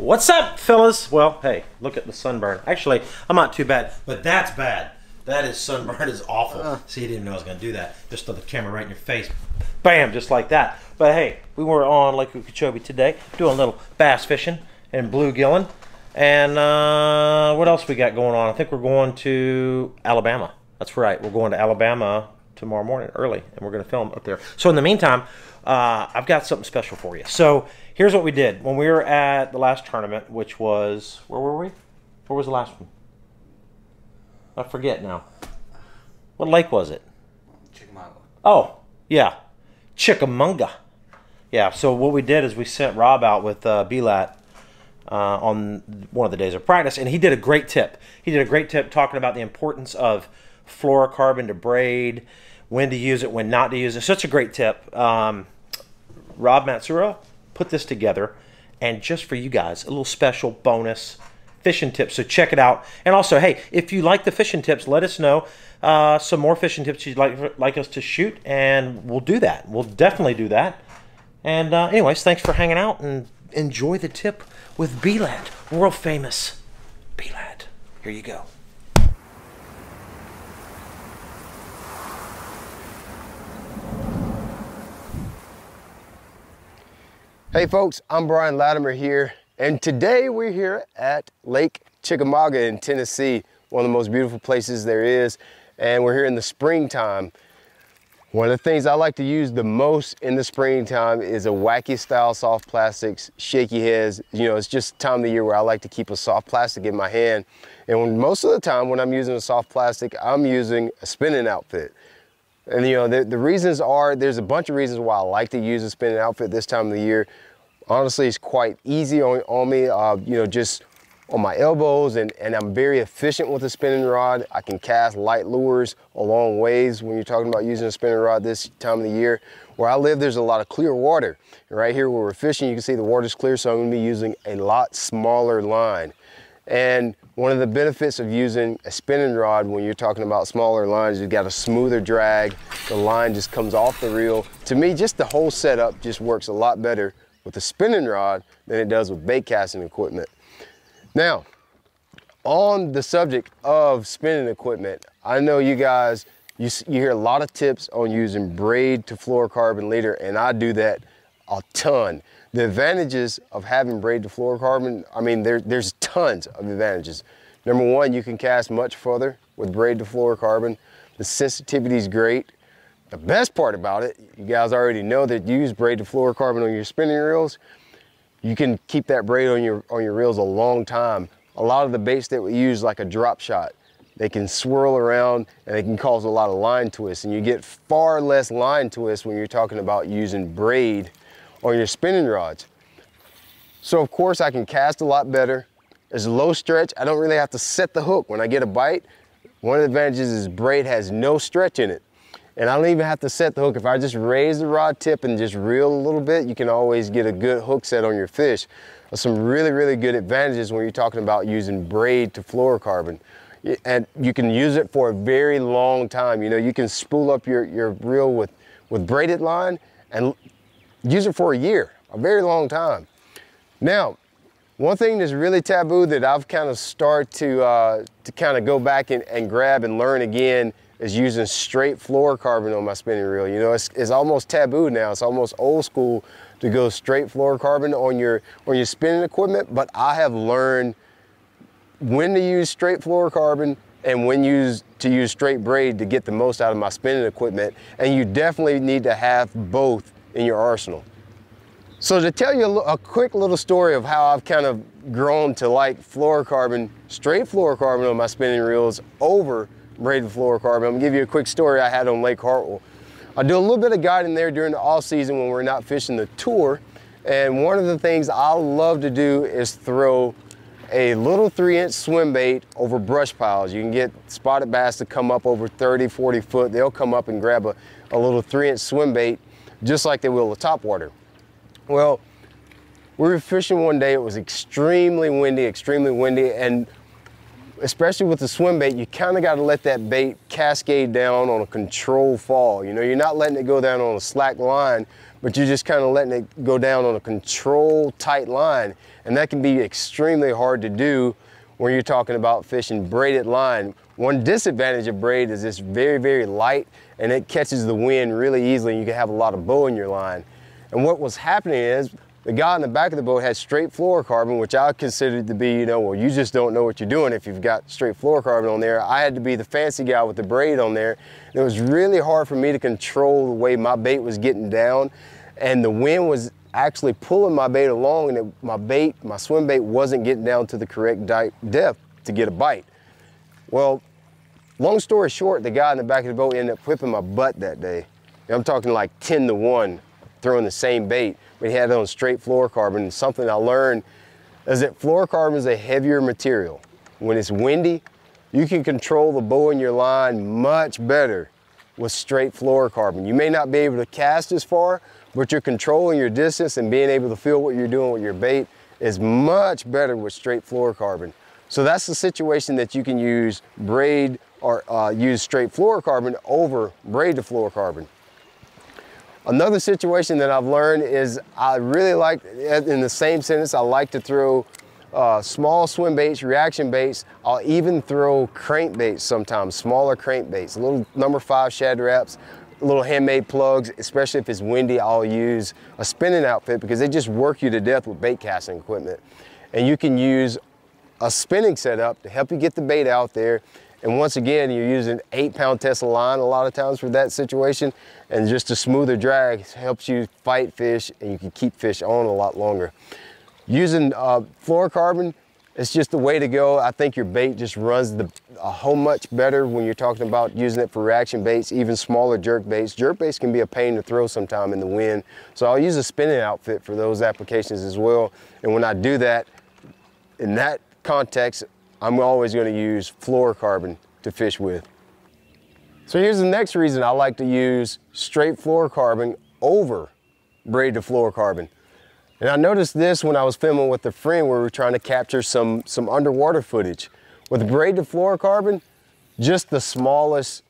What's up, fellas? Well, hey, look at the sunburn. Actually, I'm not too bad, but that's bad. That is sunburn is awful. See, you didn't know I was going to do that. Just throw the camera right in your face. Bam, just like that. But hey, we were on Lake Okeechobee today, doing a little bass fishing and bluegilling. And what else we got going on? I think we're going to Alabama. That's right. We're going to Alabama tomorrow morning early, and we're going to film up there. So in the meantime, I've got something special for you. So here's what we did when we were at the last tournament, which was, where were we? Where was the last one? I forget now. What lake was it? Chickamauga. Oh, yeah. Chickamauga. Yeah, so what we did is we sent Rob out with BLAT on one of the days of practice, and he did a great tip. He did a great tip talking about the importance of fluorocarbon to braid, when to use it, when not to use it. Such a great tip. Rob Matsuro put this together, and just for you guys, a little special bonus fishing tips. So check it out. And also, hey, if you like the fishing tips, let us know some more fishing tips you'd like us to shoot, and we'll do that. We'll definitely do that. And anyways, thanks for hanging out, and enjoy the tip with BLAT, world famous BLAT. Here you go. Hey folks, I'm Brian Latimer here, and today we're here at Lake Chickamauga in Tennessee, one of the most beautiful places there is, and we're here in the springtime. One of the things I like to use the most in the springtime is a wacky style soft plastics, shaky heads. You know, it's just time of the year where I like to keep a soft plastic in my hand, and most of the time when I'm using a soft plastic, I'm using a spinning outfit. And you know, the reasons are, there's a bunch of reasons why I like to use a spinning outfit this time of the year. Honestly, it's quite easy on me, you know, just on my elbows, and I'm very efficient with a spinning rod. I can cast light lures a long ways when you're talking about using a spinning rod this time of the year. Where I live, there's a lot of clear water. And right here where we're fishing, you can see the water's clear, so I'm gonna be using a lot smaller line. And one of the benefits of using a spinning rod when you're talking about smaller lines, you've got a smoother drag, the line just comes off the reel. To me, just the whole setup just works a lot better with a spinning rod than it does with bait casting equipment. Now, on the subject of spinning equipment, I know you guys, you hear a lot of tips on using braid to fluorocarbon leader, and I do that a ton. The advantages of having braid to fluorocarbon, I mean, there's tons of advantages. Number one, you can cast much further with braid to fluorocarbon. The sensitivity is great. The best part about it, you guys already know that you use braid to fluorocarbon on your spinning reels. You can keep that braid on your reels a long time. A lot of the baits that we use, like a drop shot, they can swirl around and they can cause a lot of line twists, and you get far less line twists when you're talking about using braid on your spinning rods. So of course I can cast a lot better. There's a low stretch. I don't really have to set the hook when I get a bite. One of the advantages is braid has no stretch in it. And I don't even have to set the hook. If I just raise the rod tip and just reel a little bit, you can always get a good hook set on your fish. There's some really, really good advantages when you're talking about using braid to fluorocarbon. And you can use it for a very long time. You know, you can spool up your reel with braided line and use it for a year, a very long time. Now, one thing that's really taboo that I've kind of started to kind of go back and grab and learn again is using straight fluorocarbon on my spinning reel. You know, it's almost taboo now. It's almost old school to go straight fluorocarbon on your spinning equipment, but I have learned when to use straight fluorocarbon and when to use straight braid to get the most out of my spinning equipment. And you definitely need to have both in your arsenal. So to tell you a quick little story of how I've kind of grown to like fluorocarbon, straight fluorocarbon on my spinning reels over braided fluorocarbon. I'm gonna give you a quick story I had on Lake Hartwell. I do a little bit of guiding there during the off season when we're not fishing the tour. And one of the things I love to do is throw a little 3-inch swim bait over brush piles. You can get spotted bass to come up over 30, 40 foot. They'll come up and grab a little 3-inch swim bait just like they will a topwater. Well, we were fishing one day. It was extremely windy, and especially with the swim bait, you kind of got to let that bait cascade down on a controlled fall. You know, you're not letting it go down on a slack line, but you're just kind of letting it go down on a controlled tight line. And that can be extremely hard to do when you're talking about fishing braided line. One disadvantage of braid is it's very, very light and it catches the wind really easily and you can have a lot of bow in your line. And what was happening is the guy in the back of the boat had straight fluorocarbon, which I considered to be, you know, well, you just don't know what you're doing if you've got straight fluorocarbon on there. I had to be the fancy guy with the braid on there. And it was really hard for me to control the way my bait was getting down. And the wind was actually pulling my bait along, and my swim bait wasn't getting down to the correct depth to get a bite. Well, long story short, the guy in the back of the boat ended up whipping my butt that day. I'm talking like 10-1 throwing the same bait, but he had it on straight fluorocarbon. And something I learned is that fluorocarbon is a heavier material. When it's windy, you can control the bow in your line much better with straight fluorocarbon. You may not be able to cast as far, but you're controlling your distance and being able to feel what you're doing with your bait is much better with straight fluorocarbon. So that's the situation that you can use braid or use straight fluorocarbon over braid to fluorocarbon. Another situation that I've learned is I really like, in the same sentence, I like to throw small swim baits, reaction baits. I'll even throw crankbaits sometimes, smaller crankbaits, little number 5 shad wraps, little handmade plugs. Especially if it's windy, I'll use a spinning outfit because they just work you to death with bait casting equipment. And you can use a spinning setup to help you get the bait out there. And once again, you're using 8-pound Tesla line a lot of times for that situation. And just a smoother drag helps you fight fish and you can keep fish on a lot longer. Using fluorocarbon, it's just the way to go. I think your bait just runs a whole much better when you're talking about using it for reaction baits, even smaller jerk baits. Jerk baits can be a pain to throw sometime in the wind. So I'll use a spinning outfit for those applications as well. And when I do that, in that context, I'm always going to use fluorocarbon to fish with. So here's the next reason I like to use straight fluorocarbon over braid to fluorocarbon. And I noticed this when I was filming with a friend where we were trying to capture some underwater footage. With braid to fluorocarbon, just the smallest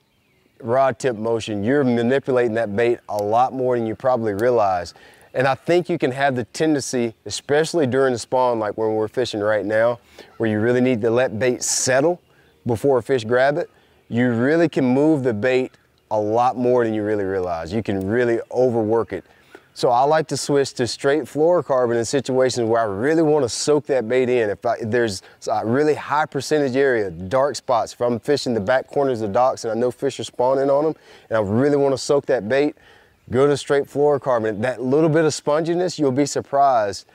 rod tip motion, you're manipulating that bait a lot more than you probably realize. And I think you can have the tendency, especially during the spawn, like when we're fishing right now, where you really need to let bait settle before a fish grab it, you really can move the bait a lot more than you really realize. You can really overwork it. So I like to switch to straight fluorocarbon in situations where I really want to soak that bait in. If there's a really high percentage area, dark spots, if I'm fishing the back corners of docks and I know fish are spawning on them, and I really want to soak that bait, go to straight fluorocarbon. That little bit of sponginess, you'll be surprised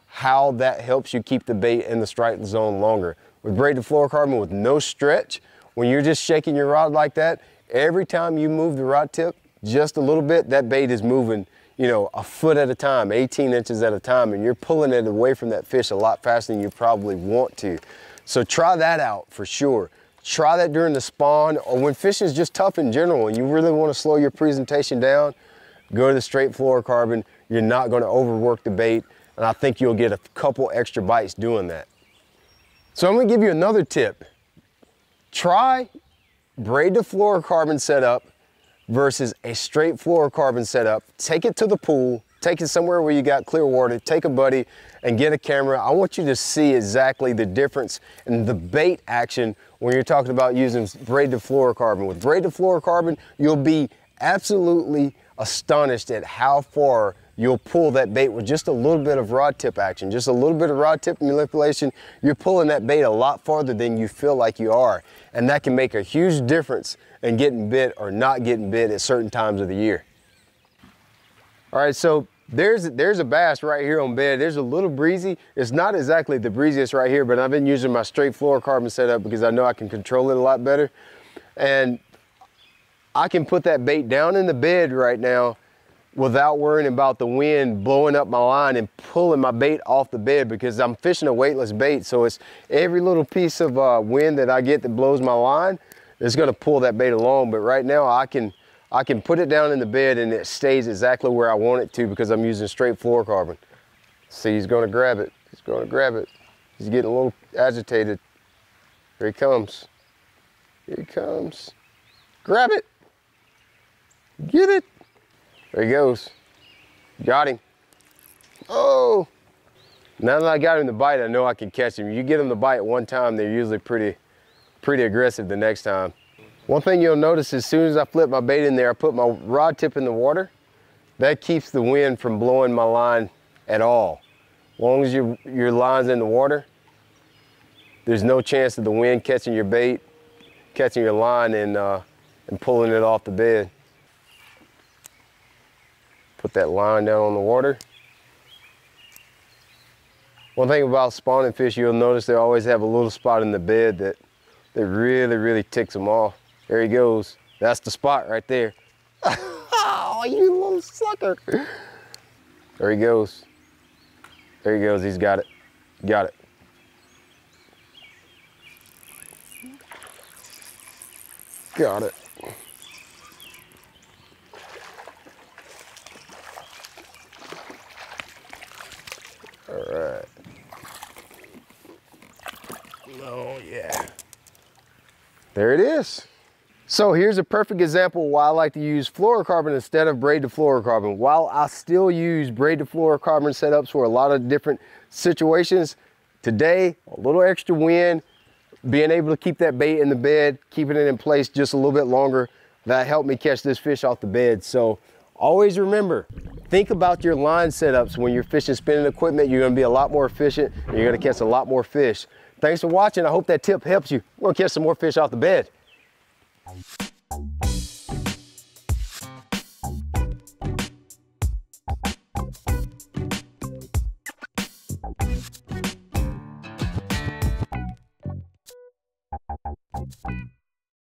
how that helps you keep the bait in the strike zone longer. With braid to fluorocarbon with no stretch, when you're just shaking your rod like that, every time you move the rod tip just a little bit, that bait is moving, you know, a foot at a time, 18 inches at a time, and you're pulling it away from that fish a lot faster than you probably want to. So try that out for sure. Try that during the spawn or when fishing is just tough in general and you really want to slow your presentation down, go to the straight fluorocarbon. You're not going to overwork the bait, and I think you'll get a couple extra bites doing that. So I'm going to give you another tip. Try braid to fluorocarbon setup versus a straight fluorocarbon setup. Take it to the pool, take it somewhere where you got clear water, take a buddy and get a camera. I want you to see exactly the difference in the bait action when you're talking about using braid to fluorocarbon. With braid to fluorocarbon, you'll be absolutely astonished at how far you'll pull that bait with just a little bit of rod tip action, just a little bit of rod tip manipulation. You're pulling that bait a lot farther than you feel like you are. And that can make a huge difference in getting bit or not getting bit at certain times of the year. All right, so there's a bass right here on bed. There's a little breezy. It's not exactly the breeziest right here, but I've been using my straight fluorocarbon setup because I know I can control it a lot better. And I can put that bait down in the bed right now without worrying about the wind blowing up my line and pulling my bait off the bed because I'm fishing a weightless bait. So it's every little piece of wind that I get that blows my line is going to pull that bait along. But right now I can put it down in the bed and it stays exactly where I want it to because I'm using straight fluorocarbon. See, he's going to grab it. He's going to grab it. He's getting a little agitated. Here he comes. Here he comes. Grab it. Get it. There he goes. Got him. Oh. Now that I got him to bite, I know I can catch him. You get them to bite one time, they're usually pretty aggressive the next time. One thing you'll notice, as soon as I flip my bait in there, I put my rod tip in the water. That keeps the wind from blowing my line at all. As long as your line's in the water, there's no chance of the wind catching your bait, catching your line and pulling it off the bed. Put that line down on the water. One thing about spawning fish, you'll notice they always have a little spot in the bed that really ticks them off. There he goes. That's the spot right there. Oh, you little sucker. There he goes. There he goes. He's got it. Got it. Got it. All right. Oh, yeah. There it is. So here's a perfect example why I like to use fluorocarbon instead of braid to fluorocarbon. While I still use braid to fluorocarbon setups for a lot of different situations, today, a little extra wind, being able to keep that bait in the bed, keeping it in place just a little bit longer, that helped me catch this fish off the bed. So always remember, think about your line setups when you're fishing spinning equipment. You're gonna be a lot more efficient and you're gonna catch a lot more fish. Thanks for watching. I hope that tip helps you. We're gonna catch some more fish off the bed.